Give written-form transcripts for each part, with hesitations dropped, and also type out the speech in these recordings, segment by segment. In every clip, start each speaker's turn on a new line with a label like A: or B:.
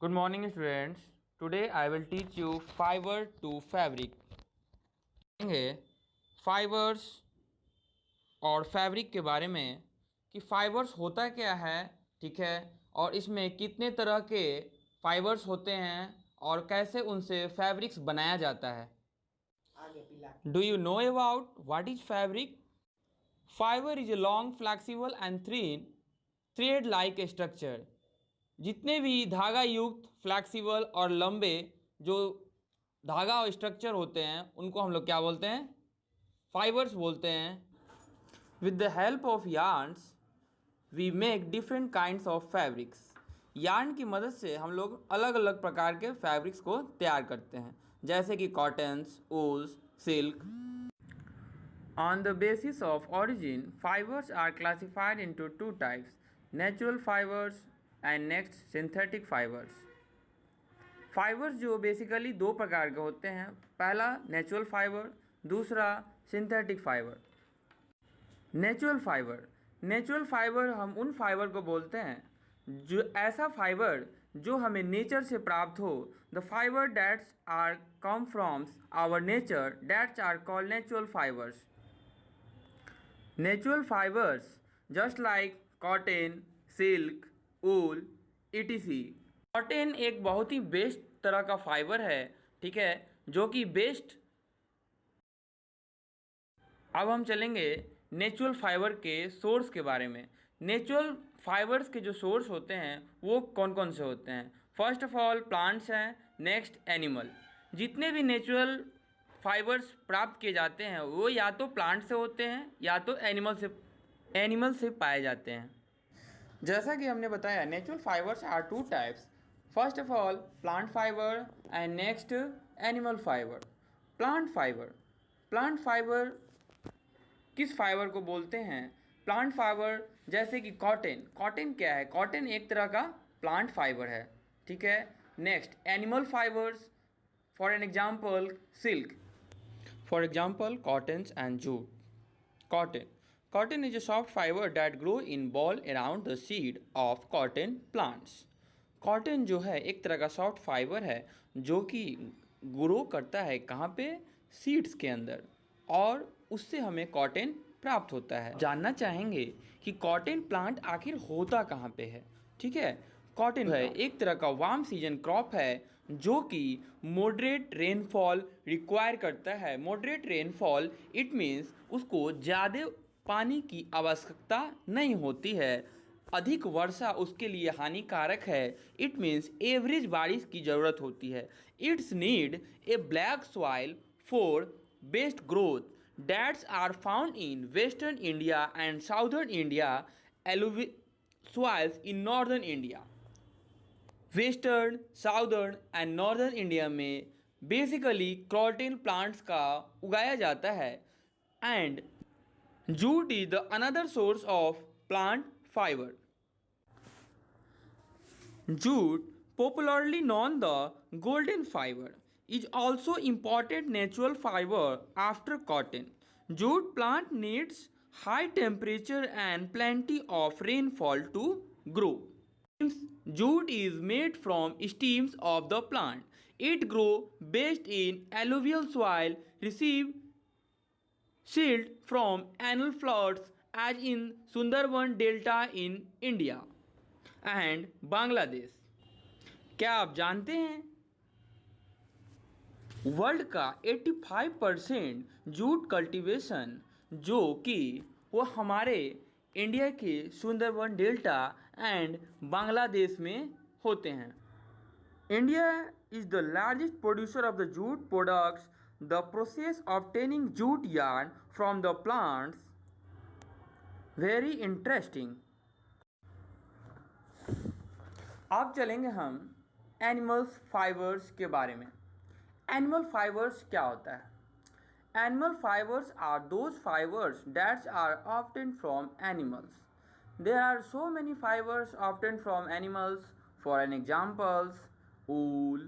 A: Good morning students. Today I will teach you fiber to fabric. देखेंगे fibres और fabric के बारे में कि फाइबर्स होता क्या है, ठीक है, और इसमें कितने तरह के फाइबर्स होते हैं और कैसे उनसे फैब्रिक्स बनाया जाता है. Do you know about what is fabric? Fiber is a long, flexible and thin thread-like structure. जितने भी धागा युक्त फ्लैक्सिबल और लंबे जो धागा और स्ट्रक्चर होते हैं उनको हम लोग क्या बोलते हैं? फाइबर्स बोलते हैं. With the help of yarns we make different kinds of fabrics. Yarn की मदद से हम लोग अलग अलग प्रकार के फैब्रिक्स को तैयार करते हैं, जैसे कि cottons, wools, silk. On the basis of origin, fibers are classified into two types: natural fibers and next synthetic fibers. Fibres जो बेसिकली दो प्रकार के होते हैं, पहला नेचुरल फाइबर, दूसरा सिंथेटिक फाइबर. नेचुरल फाइबर हम उन फाइबर को बोलते हैं जो ऐसा फाइबर जो हमें नेचर से प्राप्त हो. The fibre that's are come from our nature that's are called natural fibres. Natural fibres just like cotton, silk, wool etc. Cotton एक बहुत ही बेस्ट तरह का फाइबर है, ठीक है, जो कि बेस्ट. अब हम चलेंगे नेचुरल फाइबर के सोर्स के बारे में. नेचुरल फाइबर्स के जो सोर्स होते हैं वो कौन कौन से होते हैं? फर्स्ट ऑफ ऑल प्लांट्स हैं, नेक्स्ट एनिमल. जितने भी नेचुरल फाइबर्स प्राप्त किए जाते हैं वो या तो प्लांट से होते हैं या तो एनिमल से पाए जाते हैं. जैसा कि हमने बताया, natural fibres are two types. First of all plant fibre and next animal fibre. Plant fibre किस फाइबर को बोलते हैं? प्लांट फाइबर जैसे कि कॉटन क्या है? कॉटन एक तरह का प्लांट फाइबर है, ठीक है. Next animal fibres, for an example silk, for example cottons and jute. Cotton is a soft fiber that grow in ball around the seed of cotton plants. Cotton जो है एक तरह का सॉफ्ट फाइबर है जो कि ग्रो करता है कहाँ पे? सीड्स के अंदर, और उससे हमें कॉटन प्राप्त होता है. जानना चाहेंगे कि कॉटन प्लांट आखिर होता कहाँ पे है, ठीक है. कॉटन है एक तरह का वार्म सीजन क्रॉप है जो कि मॉडरेट रेनफॉल रिक्वायर करता है. मॉडरेट रेनफॉल इट मीन्स उसको ज़्यादा पानी की आवश्यकता नहीं होती है. अधिक वर्षा उसके लिए हानिकारक है. इट मीन्स एवरेज बारिश की ज़रूरत होती है. It's need a black soil for best growth that's are found in western India and southern India, alluvial soils in northern India. Western, southern and northern India में बेसिकली कॉटन प्लांट्स का उगाया जाता है. And jute is the another source of plant fiber. Jute, popularly known the golden fiber, is also important natural fiber after cotton. Jute plant needs high temperature and plenty of rainfall to grow. Jute is made from stems of the plant. It grows best in alluvial soil, receive shield from annual floods as in Sundarban Delta in India and Bangladesh. क्या आप जानते हैं world का 85% jute cultivation जो कि वो हमारे India के सुंदरबन डेल्टा एंड बांग्लादेश में होते हैं. India is the largest producer of the jute products. The process of obtaining jute yarn from the plants very interesting. अब चलेंगे हम एनिमल्स फाइबर्स के बारे में. एनिमल फाइबर्स क्या होता है? Animal fibres are those fibres that's are obtained from animals. There are so many fibers obtained from animals. For an examples, wool,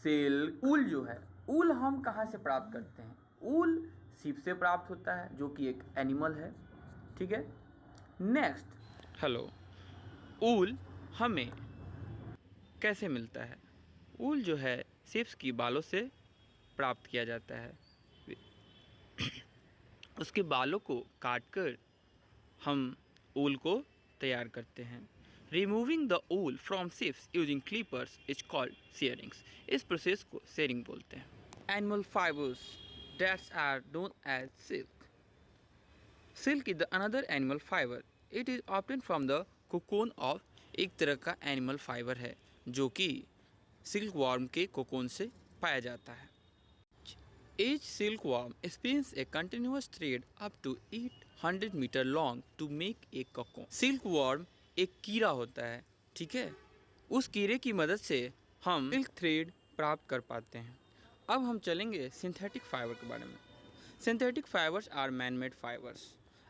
A: silk. Wool जो है, ऊल हम कहाँ से प्राप्त करते हैं? ऊल सीप से प्राप्त होता है जो कि एक एनिमल है, ठीक है. नेक्स्ट ऊल हमें कैसे मिलता है? ऊल जो है शिप्स की बालों से प्राप्त किया जाता है। उसके बालों को काटकर हम ऊल को तैयार करते हैं। Removing the wool from sheeps using clippers is called shearings. इस प्रोसेस को शेयरिंग बोलते हैं। Animal fibres that's are known as silk. Silk is the another animal fibre. It is obtain from the cocoon of. एक तरह का animal fibre है जो कि सिल्क वर्म के कोकोन से पाया जाता है। Each silkworm spins a continuous thread up to 800 metre long to make a cocoon। Silkworm एक कीड़ा होता है, ठीक है। उस कीड़े की मदद से हम सिल्क थ्रेड प्राप्त कर पाते हैं। अब हम चलेंगे सिंथेटिक फाइबर के बारे में। Synthetic fibres are man made fibres.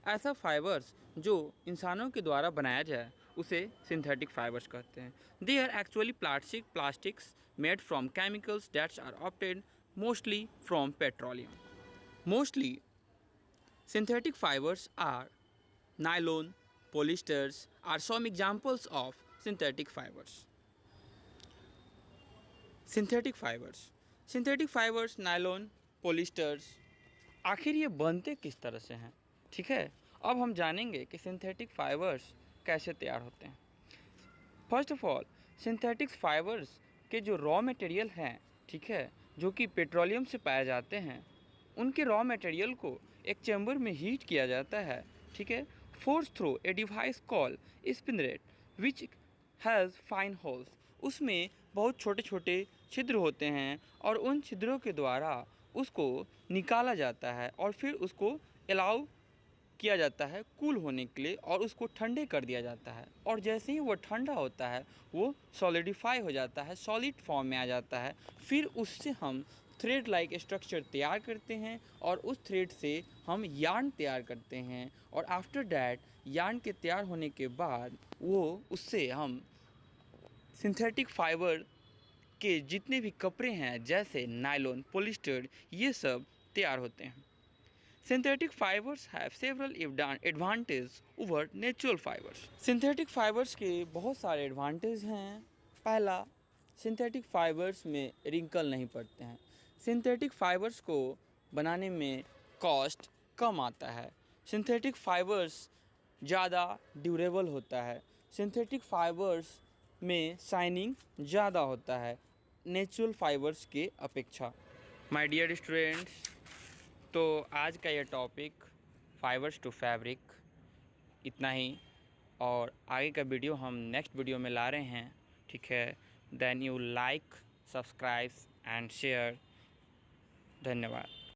A: ऐसा फाइबर्स जो इंसानों के द्वारा बनाया जाए उसे सिंथेटिक फाइबर्स कहते हैं। They are actually plastics made from chemicals that's are obtained mostly from petroleum. Mostly synthetic fibers are nylon, polyesters are some examples of synthetic fibers. Synthetic fibers, nylon, polyesters, आखिर ये बनते किस तरह से हैं? ठीक है, अब हम जानेंगे कि सिंथेटिक फाइबर्स कैसे तैयार होते हैं। First of all, synthetic fibres के जो रॉ मटेरियल हैं, ठीक है, जो कि पेट्रोलियम से पाए जाते हैं, उनके रॉ मटेरियल को एक चैम्बर में हीट किया जाता है, ठीक है, force through a device call spinneret which has fine holes. उसमें बहुत छोटे छोटे छिद्र होते हैं और उन छिद्रों के द्वारा उसको निकाला जाता है और फिर उसको अलाउ किया जाता है कूल होने के लिए और उसको ठंडे कर दिया जाता है। और जैसे ही वो ठंडा होता है वो सॉलिडिफाई हो जाता है, सॉलिड फॉर्म में आ जाता है। फिर उससे हम थ्रेड लाइक स्ट्रक्चर तैयार करते हैं और उस थ्रेड से हम यार्न तैयार करते हैं। और आफ्टर डैट यार्न के तैयार होने के बाद वो उससे हम सिंथेटिक फाइबर के जितने भी कपड़े हैं जैसे नायलॉन, पॉलिस्टर, ये सब तैयार होते हैं। Synthetic fibers have several advantages over natural fibers. Synthetic fibres के बहुत सारे एडवांटेज हैं। पहला, सिंथेटिक फाइबर्स में रिंकल नहीं पड़ते हैं। सिंथेटिक फाइबर्स को बनाने में कॉस्ट कम आता है। सिंथेटिक फाइबर्स ज़्यादा ड्यूरेबल होता है। सिंथेटिक फाइबर्स में शाइनिंग ज़्यादा होता है नेचुरल फाइबर्स के अपेक्षा। माय डियर स्टूडेंट्स, तो आज का ये टॉपिक फाइबर्स टू फैब्रिक इतना ही, और आगे का वीडियो हम नेक्स्ट वीडियो में ला रहे हैं, ठीक है। Then you like, subscribe and share. धन्यवाद।